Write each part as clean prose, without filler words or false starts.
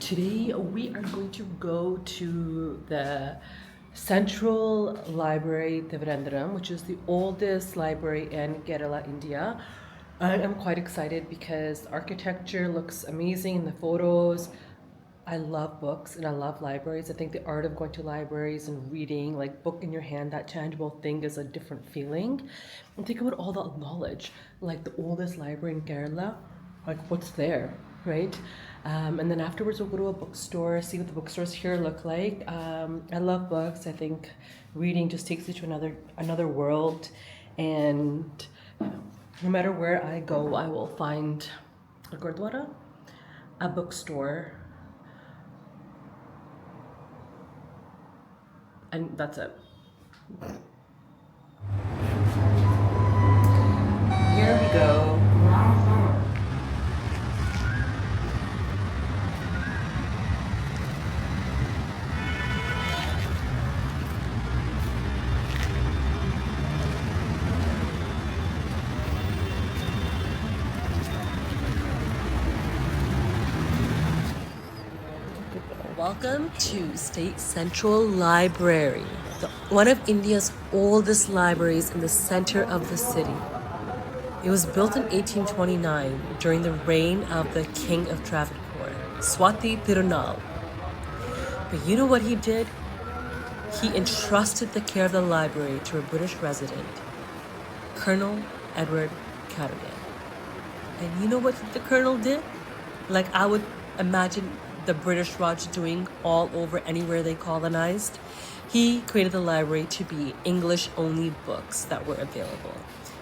Today we are going to go to the Central Library Trivandrum, which is the oldest library in Kerela, India. I am quite excited because architecture looks amazing in the photos. I love books and I love libraries. I think the art of going to libraries and reading, like book in your hand, that tangible thing is a different feeling. And think about all the knowledge, like the oldest library in Kerala, like what's there, right? And then afterwards we'll go to a bookstore, see what the bookstores here look like. I love books. I think reading just takes you to another world, and no matter where I go, I will find a gurdwara, a bookstore, and that's it. Here we go. Welcome to State Central Library, one of India's oldest libraries in the center of the city. It was built in 1829 during the reign of the King of Travancore, Swati Tirunal. But you know what he did? He entrusted the care of the library to a British resident, Colonel Edward Cadogan. And you know what the colonel did? Like I would imagine the British Raj doing all over anywhere they colonized. He created the library to be English-only books that were available.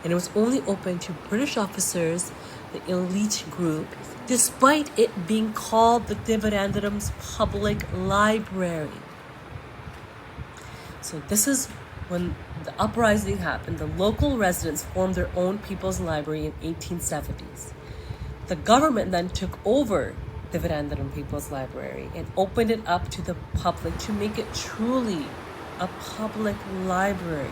And it was only open to British officers, the elite group, despite it being called the Trivandrum's public library. So this is when the uprising happened. The local residents formed their own people's library in 1870s. The government then took over the Trivandrum People's Library and opened it up to the public to make it truly a public library.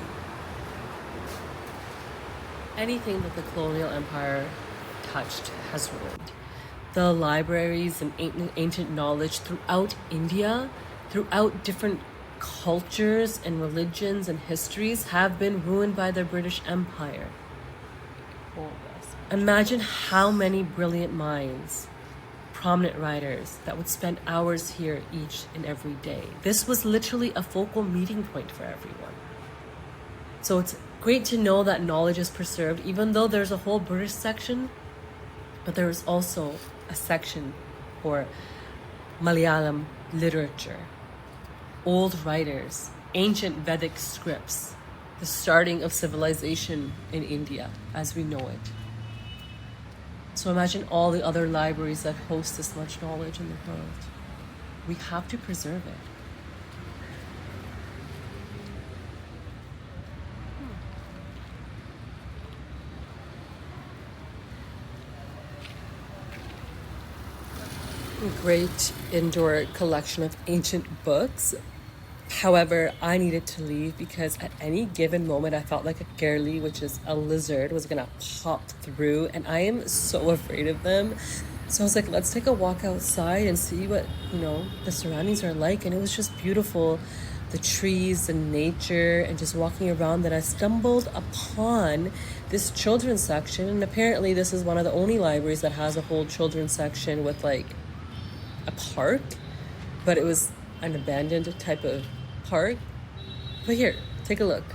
Anything that the colonial empire touched has ruined. The libraries and ancient knowledge throughout India, throughout different cultures and religions and histories have been ruined by the British Empire. Imagine how many brilliant minds, prominent writers that would spend hours here each and every day. This was literally a focal meeting point for everyone. So it's great to know that knowledge is preserved, even though there's a whole British section, but there is also a section for Malayalam literature, old writers, ancient Vedic scripts, the starting of civilization in India as we know it. So imagine all the other libraries that host this much knowledge in the world. We have to preserve it. Great indoor collection of ancient books. However, I needed to leave because at any given moment I felt like a Kerala, which is a lizard, was gonna pop through, and I am so afraid of them. So I was like, let's take a walk outside and see what, the surroundings are like. And it was just beautiful, the trees and nature and just walking around, that I stumbled upon this children's section. And apparently this is one of the only libraries that has a whole children's section with like a park, but it was an abandoned type of park. But here, take a look.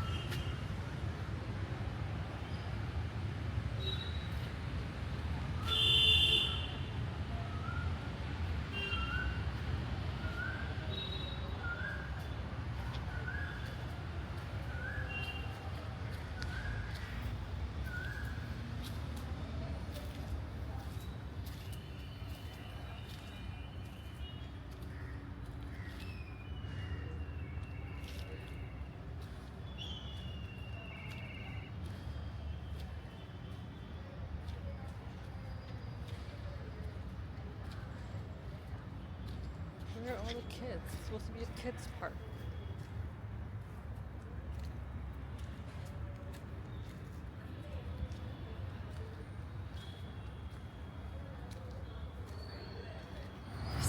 Where are all the kids? It's supposed to be a kids' park.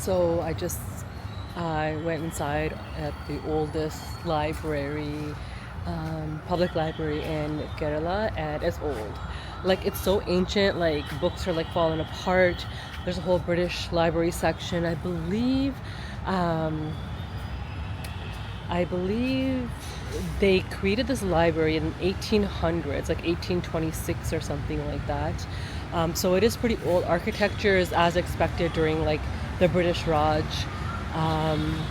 So I went inside at the oldest library, public library in Kerala, and it's old. Like it's so ancient. Like books are like falling apart. There's a whole British library section. I believe they created this library in 1800s, like 1826 or something like that. So it is pretty old. Architecture is as expected during like the British Raj. Um,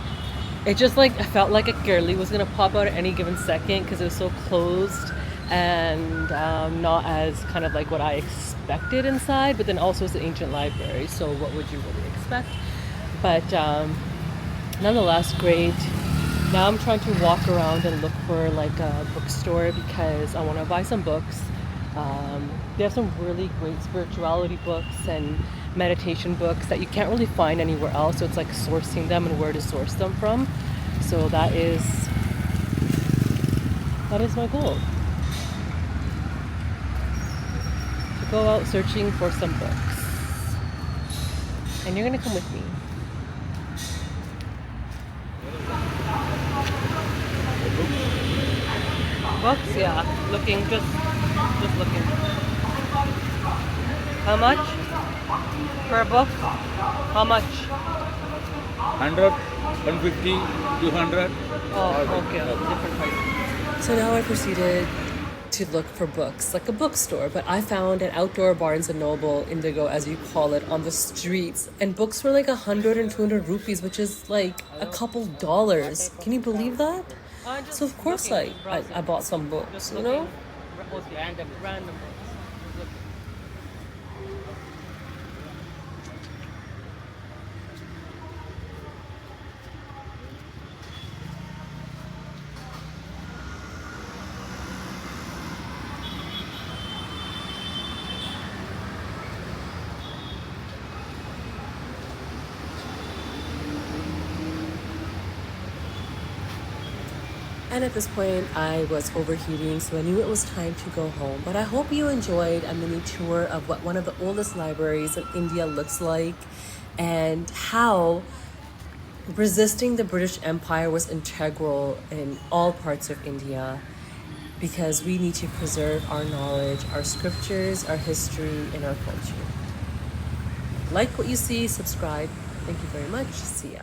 it just like I felt like a girly was gonna pop out at any given second because it was so closed and not as kind of like what I expected inside. But then also it's an ancient library, so what would you really expect? But nonetheless, great. Now I'm trying to walk around and look for like a bookstore because I want to buy some books. They have some really great spirituality books and meditation books that you can't really find anywhere else. So it's like sourcing them and where to source them from. So that is my goal. To go out searching for some books. And you're gonna come with me. Books, yeah. Just looking. How much? Per book? How much? 100, 150, 200. Oh, okay. Different prices. So now I proceeded to look for books, like a bookstore, but I found an outdoor Barnes and Noble, Indigo as you call it, on the streets, and books were like 100 and 200 rupees, which is like a couple dollars. Can you believe that? So of course I bought some books, you know? Random books. And at this point, I was overheating, so I knew it was time to go home. But I hope you enjoyed a mini tour of what one of the oldest libraries in India looks like and how resisting the British Empire was integral in all parts of India because we need to preserve our knowledge, our scriptures, our history, and our culture. Like what you see, subscribe. Thank you very much. See ya.